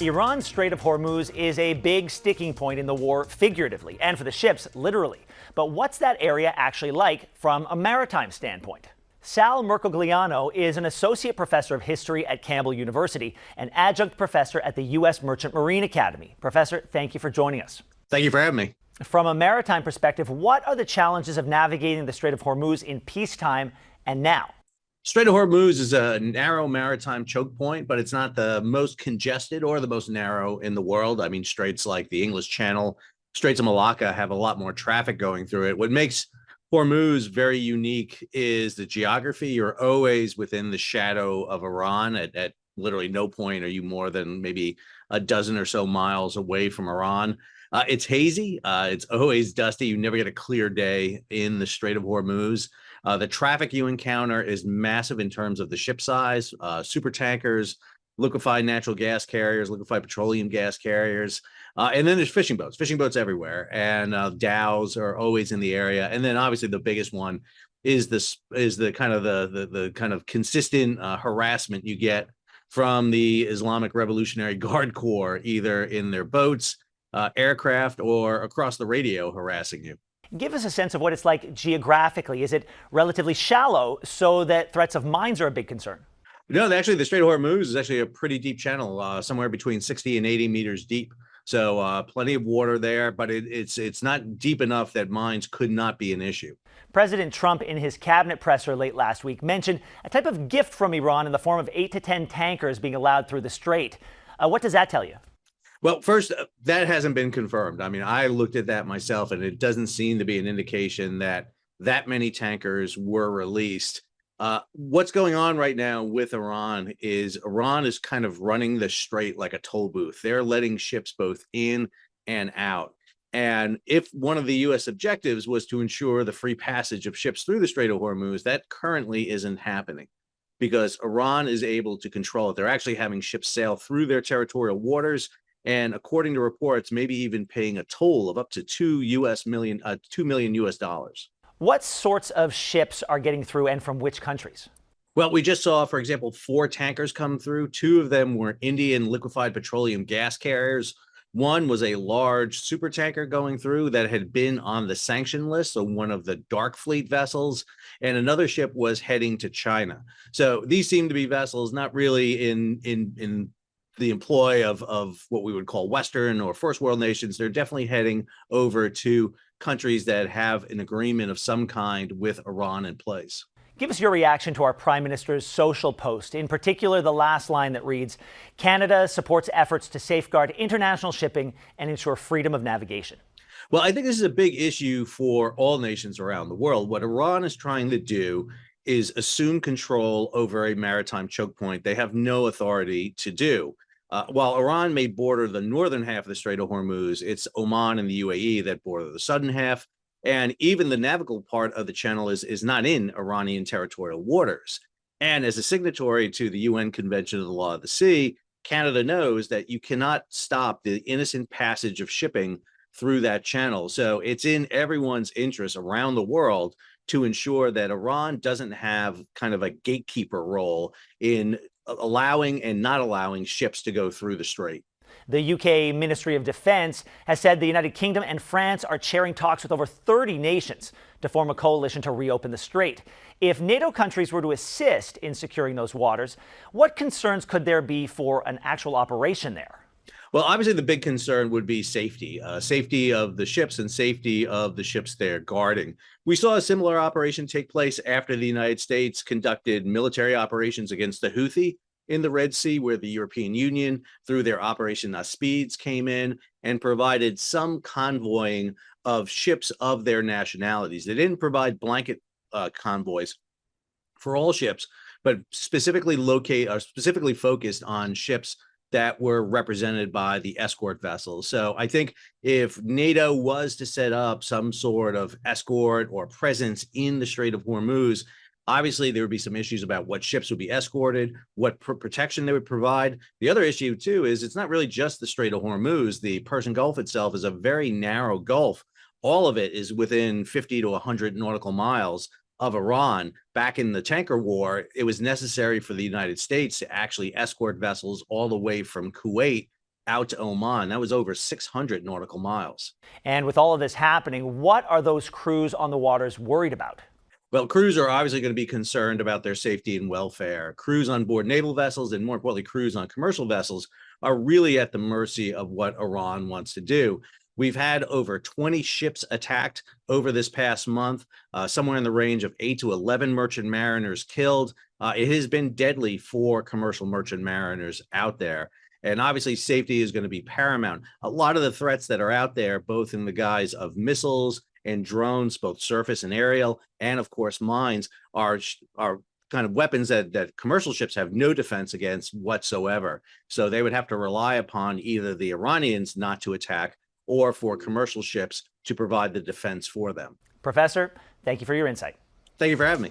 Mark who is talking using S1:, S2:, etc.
S1: Iran's Strait of Hormuz is a big sticking point in the war, figuratively, and for the ships, literally. But what's that area actually like from a maritime standpoint? Sal Mercogliano is an associate professor of history at Campbell University and adjunct professor at the U.S. Merchant Marine Academy. Professor, thank you for joining us.
S2: Thank you for having me.
S1: From a maritime perspective, what are the challenges of navigating the Strait of Hormuz in peacetime and now?
S2: Strait of Hormuz is a narrow maritime choke point, but it's not the most congested or the most narrow in the world. I mean, straits like the English Channel, Straits of Malacca have a lot more traffic going through it. What makes Hormuz very unique is the geography. You're always within the shadow of Iran. At literally no point are you more than maybe a dozen or so miles away from Iran. It's hazy. It's always dusty. You never get a clear day in the Strait of Hormuz. The traffic you encounter is massive in terms of the ship size, super tankers, liquefied natural gas carriers, liquefied petroleum gas carriers. And then there's fishing boats everywhere. And dhows are always in the area. And then obviously the biggest one is the kind of the kind of consistent harassment you get from the Islamic Revolutionary Guard Corps, either in their boats, aircraft, or across the radio harassing you.
S1: Give us a sense of what it's like geographically. Is it relatively shallow so that threats of mines are a big concern?
S2: No, actually, the Strait of Hormuz is actually a pretty deep channel, somewhere between 60 and 80 meters deep. So plenty of water there, but it's not deep enough that mines could not be an issue.
S1: President Trump, in his cabinet presser late last week, mentioned a type of gift from Iran in the form of 8 to 10 tankers being allowed through the strait. What does that tell you?
S2: Well, first, that hasn't been confirmed. I mean, I looked at that myself, and it doesn't seem to be an indication that many tankers were released. What's going on right now with Iran is kind of running the strait like a toll booth. They're letting ships both in and out. And if one of the U.S. objectives was to ensure the free passage of ships through the Strait of Hormuz, that currently isn't happening because Iran is able to control it. They're actually having ships sail through their territorial waters. And according to reports, maybe even paying a toll of up to $2 million US.
S1: What sorts of ships are getting through and from which countries?
S2: Well, we just saw, for example, 4 tankers come through. 2 of them were Indian liquefied petroleum gas carriers. One was a large super tanker going through that had been on the sanction list, so one of the dark fleet vessels, and another ship was heading to China. So these seem to be vessels not really in the employ of what we would call Western or first world nations. They're definitely heading over to countries that have an agreement of some kind with Iran in place.
S1: Give us your reaction to our Prime Minister's social post, in particular the last line that reads, Canada supports efforts to safeguard international shipping and ensure freedom of navigation.
S2: Well, I think this is a big issue for all nations around the world. What Iran is trying to do is assume control over a maritime choke point they have no authority to do. While Iran may border the northern half of the Strait of Hormuz, it's Oman and the UAE that border the southern half. And even the navigable part of the channel is not in Iranian territorial waters. And as a signatory to the UN Convention of the Law of the Sea, Canada knows that you cannot stop the innocent passage of shipping through that channel. So it's in everyone's interest around the world to ensure that Iran doesn't have kind of a gatekeeper role in allowing and not allowing ships to go through the strait.
S1: The UK Ministry of Defence has said the United Kingdom and France are chairing talks with over 30 nations to form a coalition to reopen the strait. If NATO countries were to assist in securing those waters, what concerns could there be for an actual operation there?
S2: Well, obviously, the big concern would be safety, safety of the ships and safety of the ships they're guarding. We saw a similar operation take place after the United States conducted military operations against the Houthi in the Red Sea, where the European Union, through their Operation Speeds, came in and provided some convoying of ships of their nationalities. They didn't provide blanket convoys for all ships, but specifically focused on ships that were represented by the escort vessels. So I think if NATO was to set up some sort of escort or presence in the Strait of Hormuz, obviously there would be some issues about what ships would be escorted, what protection they would provide. The other issue, too, is it's not really just the Strait of Hormuz. The Persian Gulf itself is a very narrow gulf. All of it is within 50 to 100 nautical miles of Iran. Back in the tanker war, it was necessary for the United States to actually escort vessels all the way from Kuwait out to Oman. That was over 600 nautical miles.
S1: And with all of this happening, what are those crews on the waters worried about?
S2: Well, crews are obviously going to be concerned about their safety and welfare. Crews on board naval vessels, and more importantly, crews on commercial vessels, are really at the mercy of what Iran wants to do. We've had over 20 ships attacked over this past month, somewhere in the range of 8 to 11 merchant mariners killed. It has been deadly for commercial merchant mariners out there. And obviously, safety is going to be paramount. A lot of the threats that are out there, both in the guise of missiles and drones, both surface and aerial, and of course, mines, are kind of weapons that commercial ships have no defense against whatsoever. So they would have to rely upon either the Iranians not to attack or for commercial ships to provide the defense for them.
S1: Professor, thank you for your insight.
S2: Thank you for having me.